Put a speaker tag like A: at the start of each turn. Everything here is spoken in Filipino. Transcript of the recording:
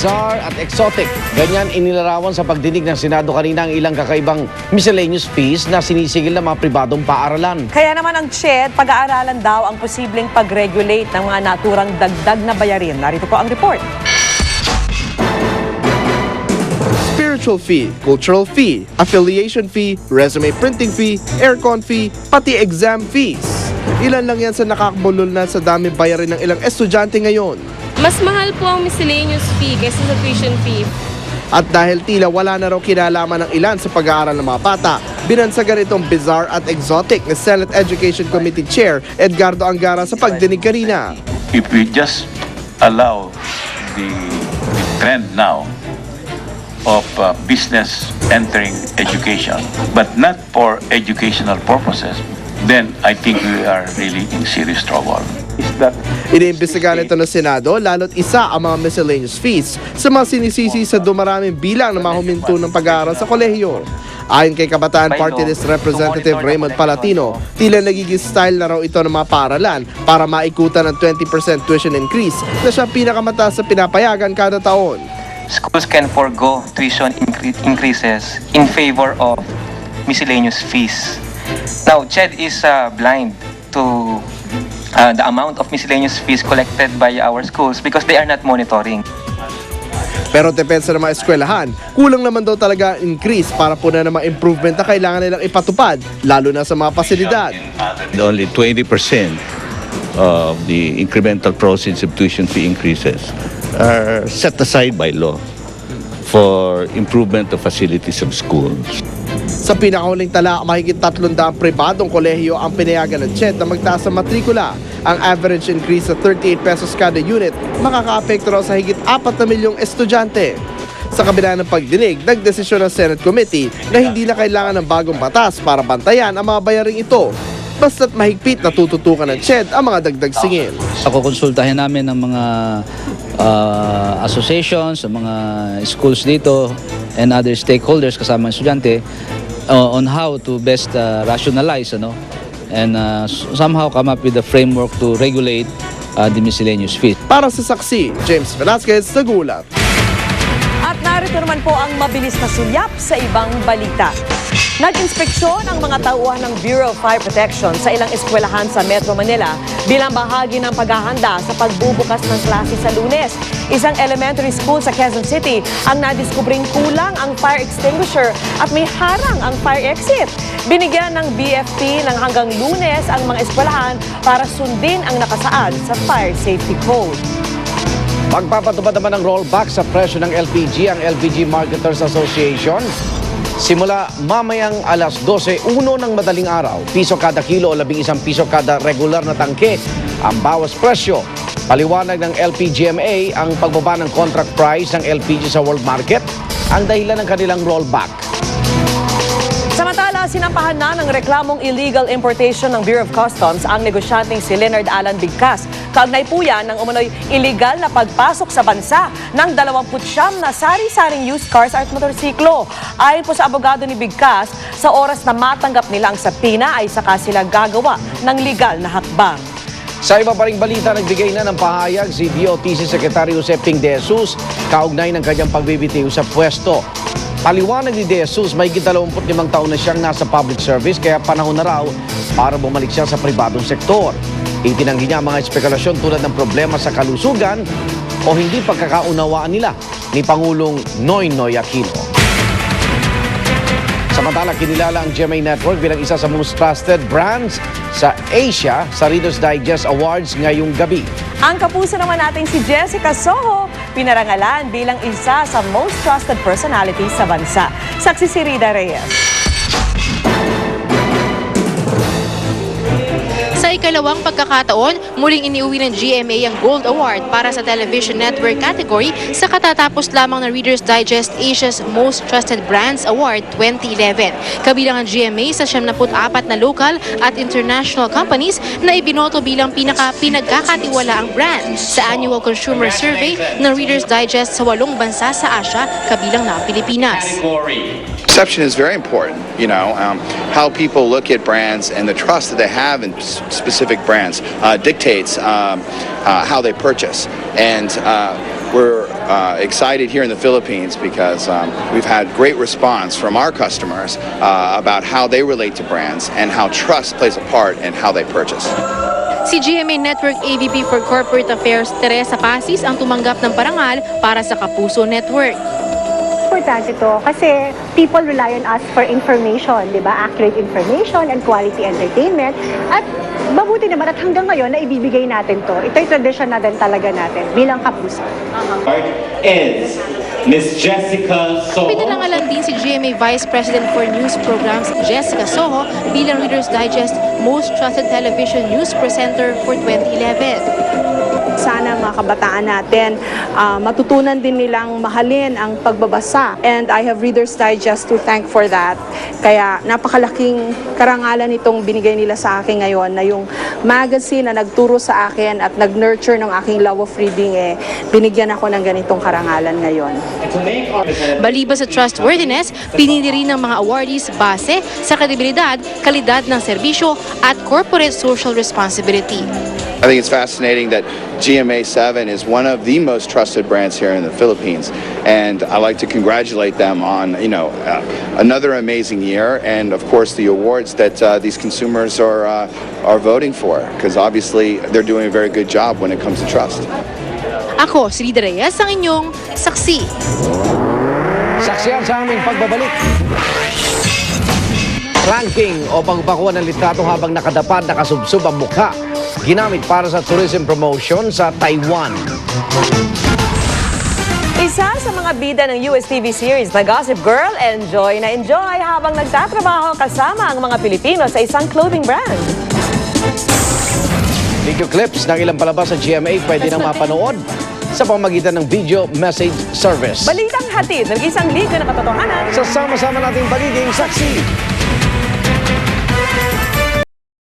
A: bizarre at exotic. Ganyan inilarawan sa pagdinig ng Senado kanina ang ilang kakaibang miscellaneous fees na sinisigil ng mga pribadong paaralan.
B: Kaya naman ang CHED, pag-aaralan daw ang posibleng pag-regulate ng mga naturang dagdag na bayarin. Narito po ang report.
C: Spiritual fee, cultural fee, affiliation fee, resume printing fee, aircon fee, pati exam fees. Ilan lang yan sa nakakabulol na sa daming bayarin ng ilang estudyante ngayon.
D: Mas mahal po ang miscellaneous fee kaysa sa tuition fee.
C: At dahil tila wala na raw kinalaman ng ilan sa pag-aaral ng mga bata, binansagan itong bizarre at exotic na Senate Education Committee Chair Edgardo Angara sa pagdinig kanina.
E: If we just allow the trend now of business entering education, but not for educational purposes, then I think we are really in serious trouble. Is that
C: Iniimbestigahan ito ng Senado lalo't isa ang mga miscellaneous fees sa mga sinisisi sa dumaraming bilang ng mga huminto ng pag-aaral sa kolehiyo. Ayon kay Kabataan Party List Representative Raymond Palatino, tila nagiging style na raw ito ng mga paaralan para maikutan ng 20% tuition increase na siya pinakamataas sa pinapayagan kada taon.
F: Schools can forgo tuition increases in favor of miscellaneous fees. Now, CHED is blind to the amount of miscellaneous fees collected by our schools because they are not monitoring.
C: Pero depensa ng mga eskwelahan, kulang naman daw talaga ang increase para po na mga improvement na kailangan nilang ipatupad, lalo na sa mga pasilidad.
G: Only 20% of the incremental proceeds of tuition fee increases are set aside by law for improvement of facilities of schools.
C: Sa pinakahuling tala, mahigit 300 pribadong kolehiyo ang pinayagan ng CHED na magtaas sa matrikula. Ang average increase sa 38 pesos kada unit makakaapekto raw sa higit 4 na milyong estudyante. Sa kabila ng pagdinig, nagdesisyon ng Senate Committee na hindi na kailangan ng bagong batas para bantayan ang mga bayaring ito. Basta't mahigpit na tututukan ng CHED ang mga dagdag singil.
H: Konsultahin namin ng mga associations, sa mga schools dito and other stakeholders kasama ng estudyante on how to best rationalize and somehow come up with a framework to regulate the miscellaneous fees.
C: Para sa saksi, James Velasquez, nagulat.
B: At narito naman po ang mabilis na sulyap sa ibang balita. Nag-inspeksyon ang mga tauhan ng Bureau of Fire Protection sa ilang eskwelahan sa Metro Manila bilang bahagi ng paghahanda sa pagbubukas ng klase sa Lunes. Isang elementary school sa Quezon City ang nadiskubring kulang ang fire extinguisher at may harang ang fire exit. Binigyan ng BFP ng hanggang Lunes ang mga eskwelahan para sundin ang nakasaad sa Fire Safety Code.
A: Magpapatupad naman ng rollback sa presyo ng LPG ang LPG Marketers Association. Simula mamayang alas 12:01 ng madaling araw, piso kada kilo o 11 piso kada regular na tangke ang bawas presyo. Paliwanag ng LPGMA ang pagbaba ng contract price ng LPG sa world market ang dahilan ng kanilang rollback.
B: Samantala, sinampahan na ng reklamong illegal importation ng Bureau of Customs ang negosyanteng si Leonard Alan Bigkas. Kaugnay po yan ng umano'y illegal na pagpasok sa bansa ng 29 na sari-saring used cars at motorsiklo. Ayon po sa abogado ni Bigkas, sa oras na matanggap nila ang sapina ay saka sila gagawa ng legal na hakbang.
A: Sa iba pa ring balita, nagbigay na ng pahayag si DOTC Secretary Jose Ping de Jesus kaugnay ng kanyang pagbibitiw sa pwesto. Paliwanag ni De Jesus, may 25 taon na siyang nasa public service kaya panahon na raw para bumalik siya sa pribadong sektor. Itinanggi niya ang mga espekulasyon tulad ng problema sa kalusugan o hindi pagkakaunawaan nila ni Pangulong Noynoy Aquino. Samantala, kinilala ang GMA Network bilang isa sa most trusted brands sa Asia sa Reader's Digest Awards ngayong gabi.
B: Ang kapuso naman nating si Jessica Soho, pinarangalan bilang isa sa most trusted personalities sa bansa. Saksi si Rida Reyes.
I: Sa ikalawang pagkakataon, muling iniuwi ng GMA ang Gold Award para sa Television Network category sa katatapos lamang ng Reader's Digest Asia's Most Trusted Brands Award 2011. Kabilang ang GMA sa 74 na local at international companies na ibinoto bilang pinagkakatiwalaang brand sa annual consumer survey ng Reader's Digest sa 8 bansa sa Asia, kabilang na ang Pilipinas.
J: Perception is very important, how people look at brands and the trust that they have in specific brands dictates how they purchase. And we're excited here in the Philippines because we've had great response from our customers about how they relate to brands and how trust plays a part in how they purchase.
I: Si GMA Network AVP for Corporate Affairs Teresa Pasis ang tumanggap ng parangal para sa Kapuso Network.
K: Importante to kasi people rely on us for information, di ba? Accurate information and quality entertainment. At mabuti naman at hanggang ngayon na ibibigay natin to. Ito'y tradition na din talaga natin bilang Kapuso.
L: Is Miss Jessica Soho.
I: Pinalangalan din si GMA Vice President for News Programs Jessica Soho bilang Reader's Digest Most Trusted Television News Presenter for 2011.
K: Sana mga kabataan natin, matutunan din nilang mahalin ang pagbabasa. And I have Reader's Digest to thank for that. Kaya napakalaking karangalan itong binigay nila sa akin ngayon na yung magazine na nagturo sa akin at nag-nurture ng aking love of reading, binigyan ako ng ganitong karangalan ngayon.
I: Maliban sa trustworthiness, pinili rin ng mga awardees base sa kredibilidad, kalidad ng serbisyo at corporate social responsibility.
J: I think it's fascinating that GMA7 is one of the most trusted brands here in the Philippines, and I like to congratulate them on another amazing year, and of course the awards that these consumers are voting for, because obviously they're doing a very good job when it comes to trust.
I: Ako, si Lida Reyes, ang inyong saksi.
A: Saksiyan sa aming pagbabalik. Ranking o pagpakuha ng litrato habang nakadapad, nakasubsob ang mukha. Ginamit para sa tourism promotion sa Taiwan.
B: Isa sa mga bida ng US TV series na Gossip Girl, enjoy na enjoy habang nagtatrabaho kasama ang mga Pilipino sa isang clothing brand.
A: Video clips ng ilang palabas sa GMA pwede nang mapanood sa pamamagitan ng video message service.
B: Balitang hatid ng isang liga ng katotohanan.
A: Sa sama-sama nating pagiging saksi.